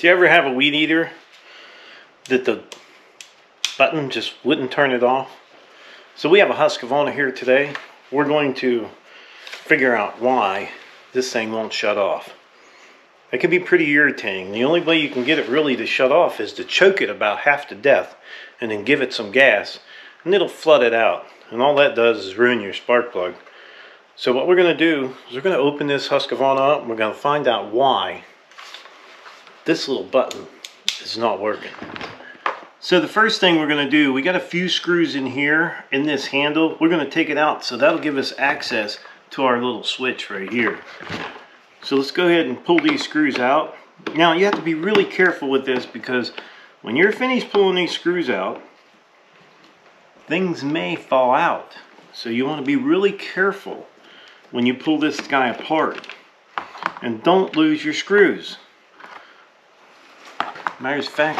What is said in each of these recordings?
Do you ever have a weed eater that the button just wouldn't turn it off? So we have a Husqvarna here today. We're going to figure out why this thing won't shut off. It can be pretty irritating. The only way you can get it really to shut off is to choke it about half to death and then give it some gas and it'll flood it out. And all that does is ruin your spark plug. So what we're going to do is we're going to open this Husqvarna up and we're going to find out why this little button is not working. So the first thing we're going to do, we got a few screws in here in this handle. We're going to take it out, so that'll give us access to our little switch right here. So let's go ahead and pull these screws out. Now you have to be really careful with this because when you're finished pulling these screws out, things may fall out. So you want to be really careful when you pull this guy apart. And don't lose your screws. Matter of fact,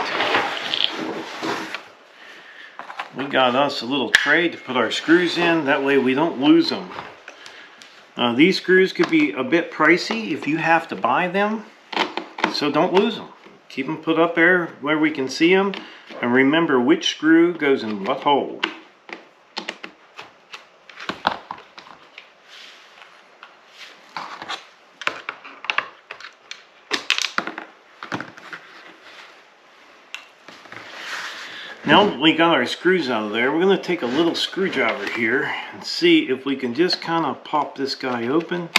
we got us a little tray to put our screws in. That way we don't lose them. These screws could be a bit pricey if you have to buy them. So don't lose them. Keep them put up there where we can see them. And remember which screw goes in what hole. Now that we got our screws out of there, we're going to take a little screwdriver here and see if we can just kind of pop this guy open.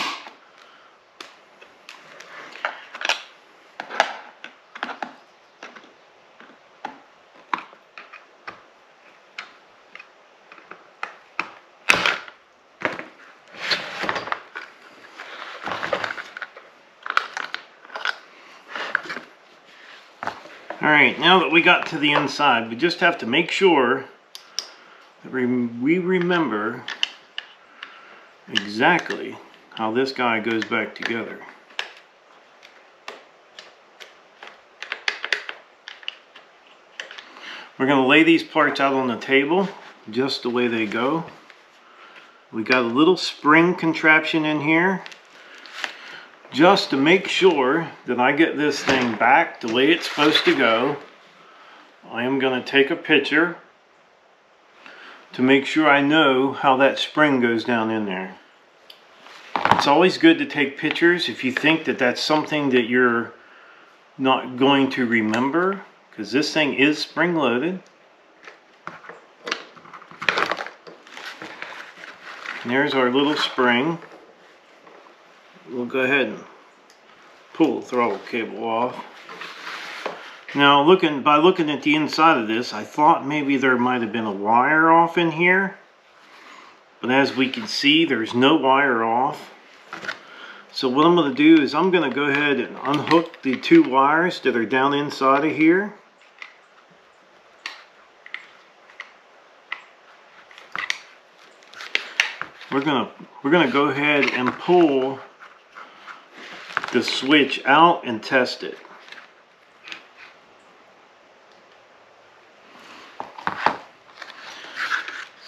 Alright, now that we got to the inside, we just have to make sure that we remember exactly how this guy goes back together. We're going to lay these parts out on the table just the way they go. We got a little spring contraption in here, just to make sure that I get this thing back the way it's supposed to go. I am going to take a picture to make sure I know how that spring goes down in there. It's always good to take pictures if you think that that's something that you're not going to remember, because this thing is spring loaded. And there's our little spring. We'll go ahead and pull the throttle cable off. Now by looking at the inside of this, I thought maybe there might have been a wire off in here. But as we can see, there's no wire off. So what I'm going to do is I'm going to go ahead and unhook the two wires that are down inside of here. We're gonna go ahead and pull the switch out and test it.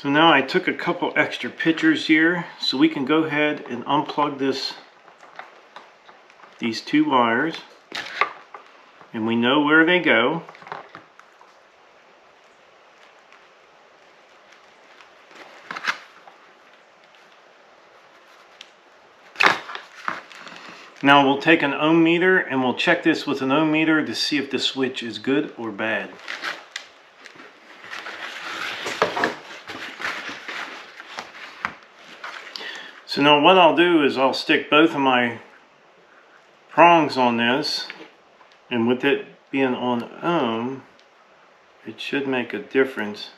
So now I took a couple extra pictures here so we can go ahead and unplug these two wires, and we know where they go. Now we'll take an ohm meter and we'll check this with an ohm meter to see if the switch is good or bad. So now what I'll do is I'll stick both of my prongs on this, and with it being on ohm, it should make a difference.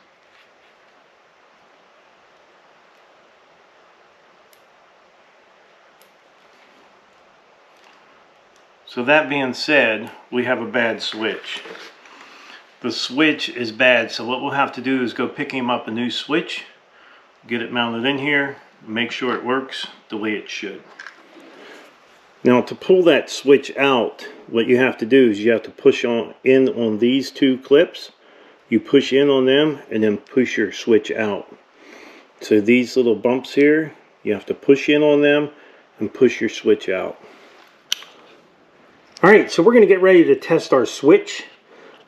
So that being said, we have a bad switch. The switch is bad, so what we'll have to do is go pick him up a new switch, get it mounted in here, make sure it works the way it should. Now to pull that switch out, what you have to do is you have to push in on these two clips. You push in on them and then push your switch out. So these little bumps here, you have to push in on them and push your switch out. All right, so we're going to get ready to test our switch.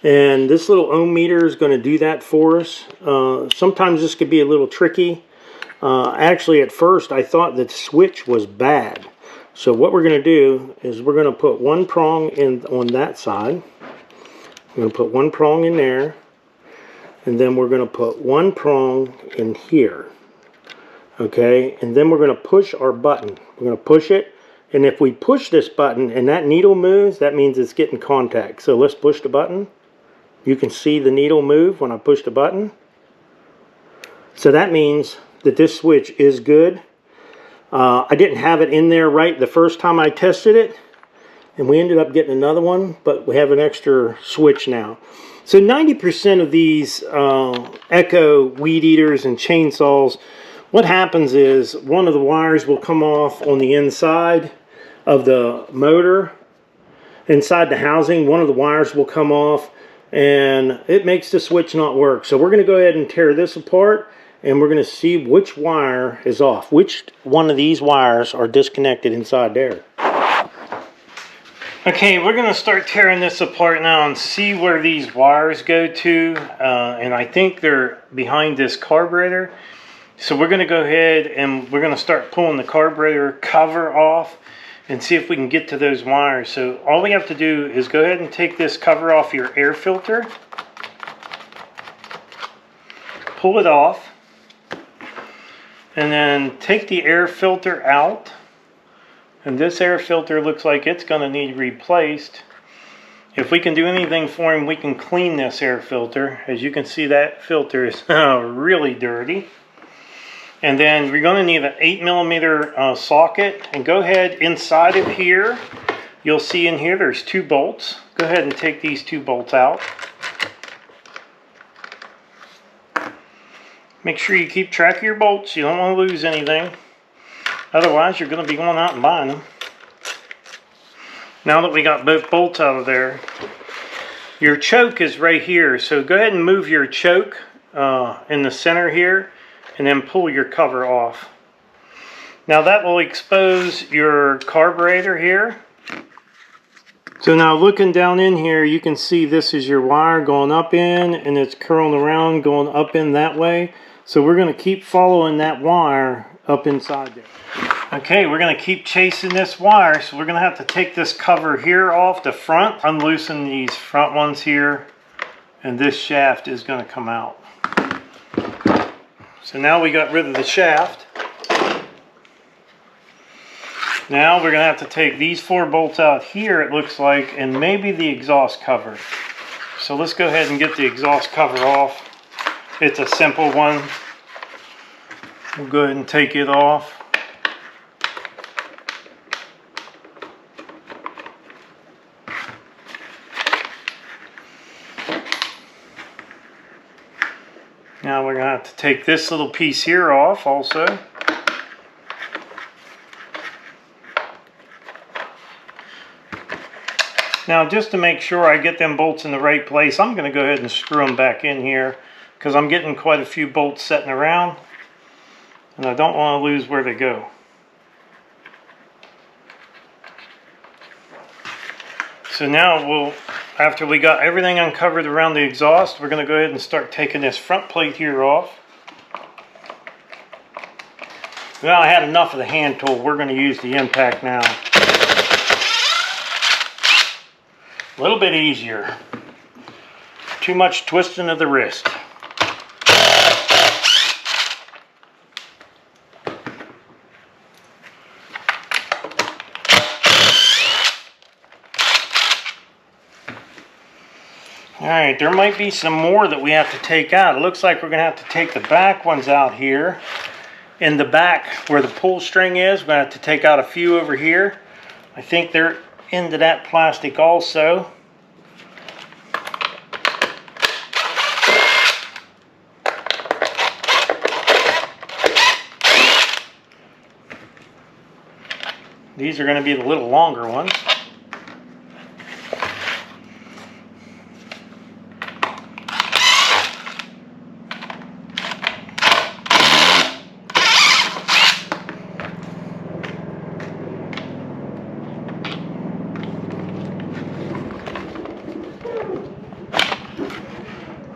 And this little ohm meter is going to do that for us. Sometimes this could be a little tricky. Actually, at first, I thought that the switch was bad. So what we're going to do is we're going to put one prong in on that side. We're going to put one prong in there. And then we're going to put one prong in here. Okay, and then we're going to push our button. We're going to push it. And if we push this button and that needle moves, that means it's getting contact. So let's push the button. You can see the needle move when I push the button. So that means that this switch is good. I didn't have it in there right the first time I tested it. And we ended up getting another one, but we have an extra switch now. So 90% of these Echo weed eaters and chainsaws, what happens is one of the wires will come off on the inside of the motor. Inside the housing, one of the wires will come off, and it makes the switch not work. So we're going to go ahead and tear this apart, and we're going to see which wire is off. Which one of these wires are disconnected inside there. Okay, we're going to start tearing this apart now and see where these wires go to. And I think they're behind this carburetor. So we're going to go ahead and we're going to start pulling the carburetor cover off and see if we can get to those wires. So all we have to do is go ahead and take this cover off your air filter. Pull it off. And then take the air filter out. And this air filter looks like it's going to need replaced. If we can do anything for him, we can clean this air filter. As you can see, that filter is really dirty. And then we're going to need an 8mm socket. And go ahead inside of here. You'll see in here there's 2 bolts. Go ahead and take these 2 bolts out. Make sure you keep track of your bolts. You don't want to lose anything. Otherwise, you're going to be going out and buying them. Now that we got both bolts out of there, your choke is right here. So go ahead and move your choke in the center here. And then pull your cover off. Now that will expose your carburetor here. So now looking down in here, you can see this is your wire going up in, and it's curling around going up in that way. So we're going to keep following that wire up inside there. Okay, we're going to keep chasing this wire. So we're going to have to take this cover here off the front, unloosen these front ones here, and this shaft is going to come out. So now we got rid of the shaft. Now we're going to have to take these 4 bolts out here, it looks like, and maybe the exhaust cover. So let's go ahead and get the exhaust cover off. It's a simple one. We'll go ahead and take it off. Now we're going to have to take this little piece here off also. Now just to make sure I get them bolts in the right place, I'm going to go ahead and screw them back in here because I'm getting quite a few bolts setting around and I don't want to lose where they go. So now after we got everything uncovered around the exhaust, we're going to go ahead and start taking this front plate here off. Well, I had enough of the hand tool. We're going to use the impact now. A little bit easier. Too much twisting of the wrist. Alright, there might be some more that we have to take out. It looks like we're going to have to take the back ones out here. In the back where the pull string is, we're going to have to take out a few over here. I think they're into that plastic also. These are going to be the little longer ones.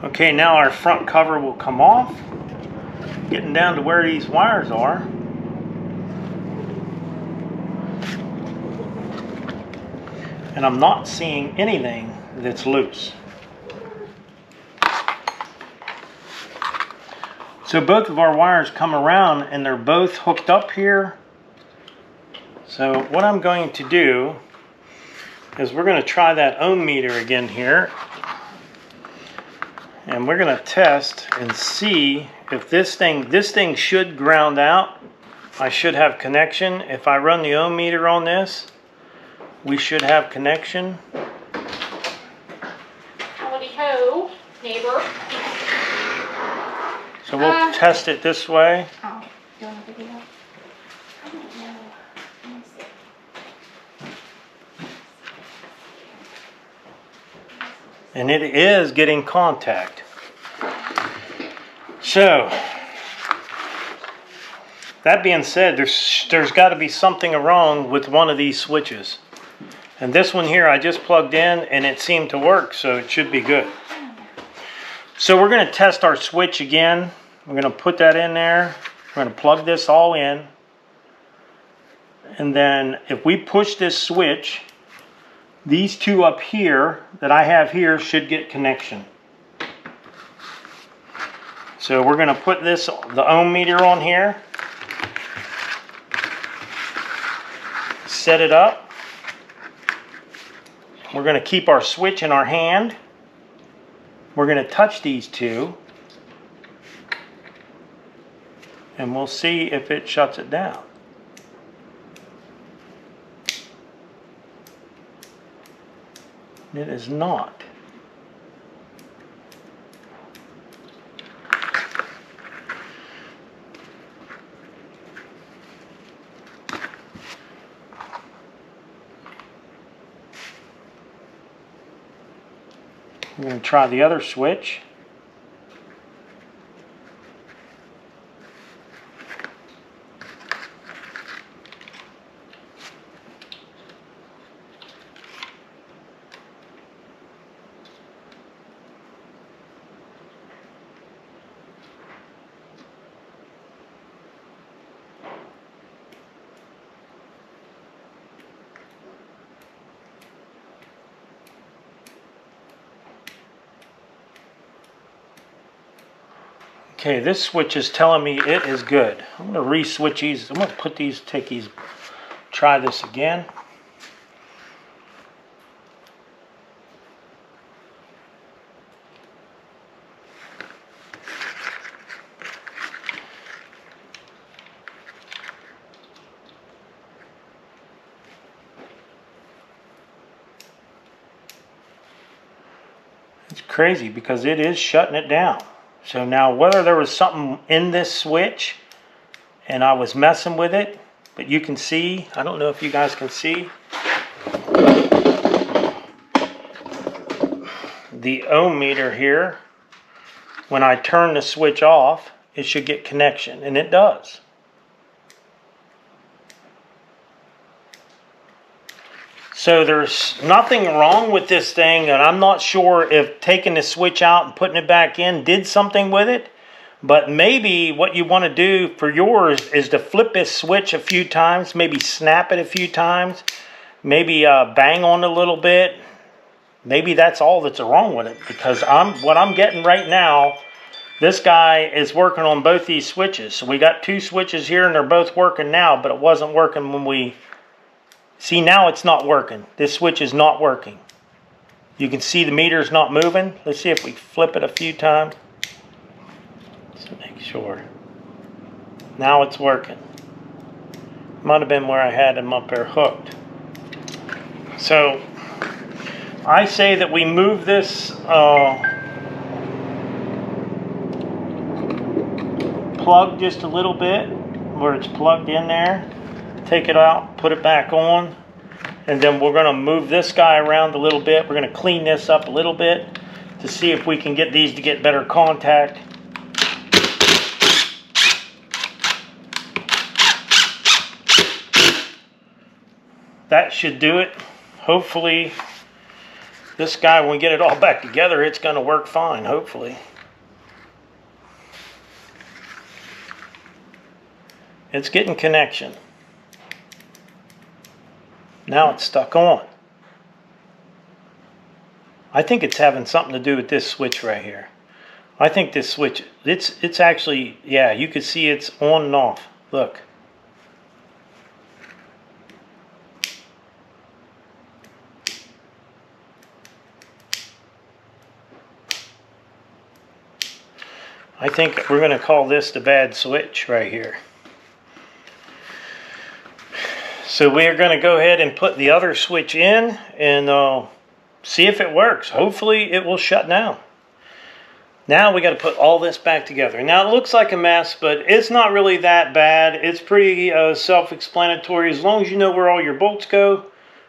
Okay, now our front cover will come off. Getting down to where these wires are. And I'm not seeing anything that's loose. So both of our wires come around and they're both hooked up here. So what I'm going to do is we're going to try that ohm meter again here. And we're going to test and see if this thing should ground out. I should have connection. If I run the ohm meter on this, we should have connection. Howdy ho, neighbor. So we'll test it this way. Oh, you want a video? I don't know. Let me see. And it is getting contact. So, that being said, there's got to be something wrong with one of these switches. And this one here I just plugged in and it seemed to work, so it should be good. So we're going to test our switch again. We're going to put that in there. We're going to plug this all in. And then if we push this switch, these two up here that I have here should get connection. So we're going to put the ohm meter on here. Set it up. We're going to keep our switch in our hand. We're going to touch these two. And we'll see if it shuts it down. It is not. We're going to try the other switch. Okay, this switch is telling me it is good. I'm going to re-switch these. I'm going to take these, try this again. It's crazy because it is shutting it down. So now whether there was something in this switch and I was messing with it, but you can see, I don't know if you guys can see, the ohm meter here, when I turn the switch off, it should get connection, and it does. So there's nothing wrong with this thing, and I'm not sure if taking the switch out and putting it back in did something with it. But maybe what you want to do for yours is to flip this switch a few times, maybe snap it a few times, maybe bang on it a little bit. Maybe that's all that's wrong with it, because what I'm getting right now, this guy is working on both these switches. So we got two switches here and they're both working now, but it wasn't working when we... See, now it's not working. This switch is not working. You can see the meter's not moving. Let's see if we flip it a few times. Just to make sure. Now it's working. Might have been where I had them up there hooked. So, I say that we move this plug just a little bit where it's plugged in there. Take it out, put it back on, and then we're going to move this guy around a little bit. We're going to clean this up a little bit to see if we can get these to get better contact. That should do it. Hopefully this guy, when we get it all back together, it's going to work fine, hopefully. It's getting connection. Now it's stuck on. I think it's having something to do with this switch right here. I think this switch, it's actually, yeah, you can see it's on and off. Look. I think we're going to call this the bad switch right here. So we are going to go ahead and put the other switch in and see if it works. Hopefully it will shut down. Now we got to put all this back together. Now it looks like a mess, but it's not really that bad. It's pretty self-explanatory. As long as you know where all your bolts go,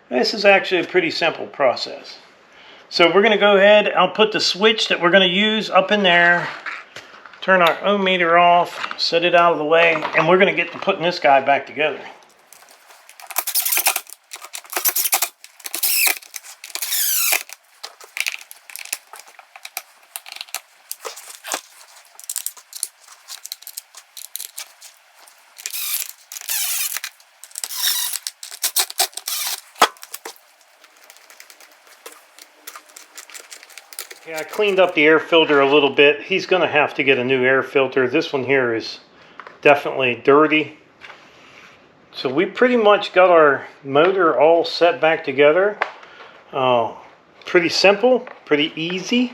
this is actually a pretty simple process. So we're going to go ahead. I'll put the switch that we're going to use up in there. Turn our ohm meter off. Set it out of the way. And we're going to get to putting this guy back together. Yeah, I cleaned up the air filter a little bit. He's going to have to get a new air filter. This one here is definitely dirty. So we pretty much got our motor all set back together. Pretty simple, pretty easy.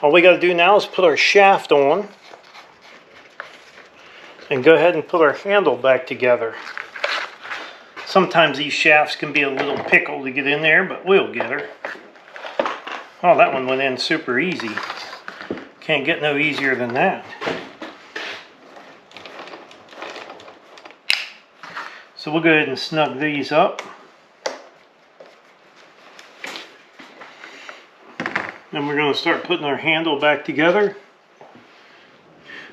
All we got to do now is put our shaft on and go ahead and put our handle back together. Sometimes these shafts can be a little pickle to get in there, but we'll get her. Oh, that one went in super easy. Can't get no easier than that. So we'll go ahead and snug these up. Then we're going to start putting our handle back together.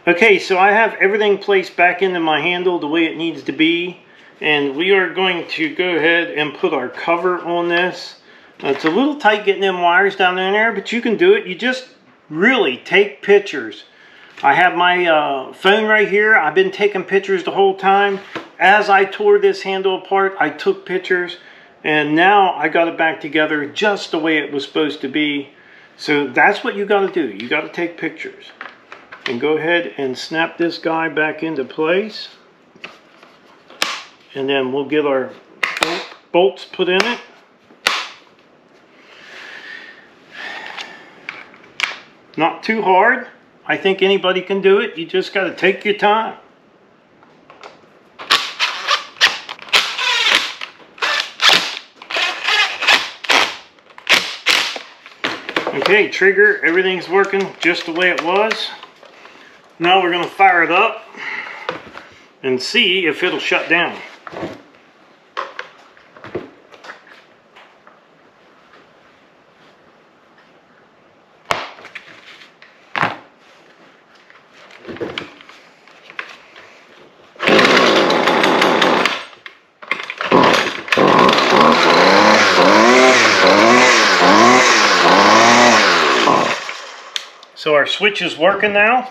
Okay, so I have everything placed back into my handle the way it needs to be. And we are going to go ahead and put our cover on this. It's a little tight getting them wires down in there, but you can do it. You just really take pictures. I have my phone right here. I've been taking pictures the whole time. As I tore this handle apart, I took pictures, and now I got it back together just the way it was supposed to be. So that's what you got to do. You got to take pictures. And go ahead and snap this guy back into place. And then we'll get our bolts put in it. Not too hard. I think anybody can do it. You just got to take your time. Okay, trigger, everything's working just the way it was. Now we're going to fire it up and see if it'll shut down. So our switch is working now.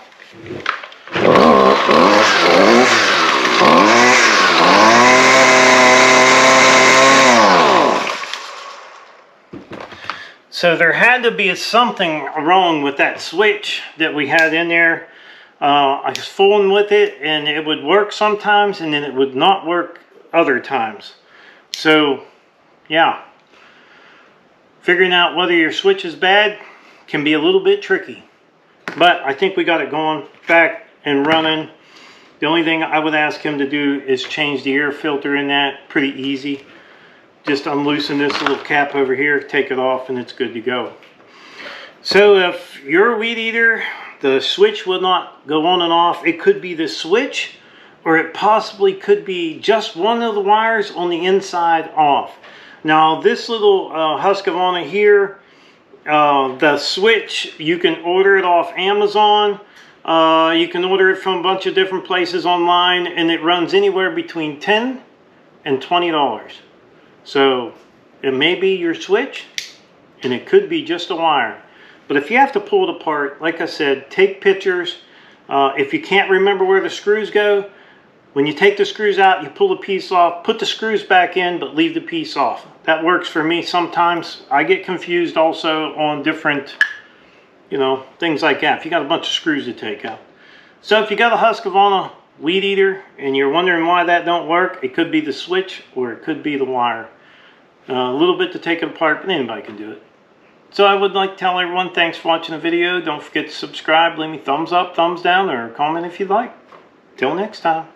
So there had to be something wrong with that switch that we had in there. I was fooling with it and it would work sometimes and then it would not work other times. So yeah, figuring out whether your switch is bad can be a little bit tricky. But I think we got it going back and running. The only thing I would ask him to do is change the air filter in that. Pretty easy. Just unloosen this little cap over here, take it off, and it's good to go. So if you're a weed eater, the switch will not go on and off. It could be the switch, or it possibly could be just one of the wires on the inside off. Now this little Husqvarna here, the switch, you can order it off Amazon. You can order it from a bunch of different places online, and it runs anywhere between $10 and $20. So it may be your switch, and it could be just a wire. But if you have to pull it apart, like I said, take pictures. If you can't remember where the screws go, when you take the screws out, you pull the piece off, put the screws back in, but leave the piece off. That works for me sometimes. I get confused also on different, you know, things like that, if you got a bunch of screws to take out. So if you got a Husqvarna weed eater and you're wondering why that don't work, it could be the switch or it could be the wire. A little bit to take it apart, but anybody can do it. So I would like to tell everyone thanks for watching the video. Don't forget to subscribe, leave me thumbs up, thumbs down, or comment if you'd like. Till next time.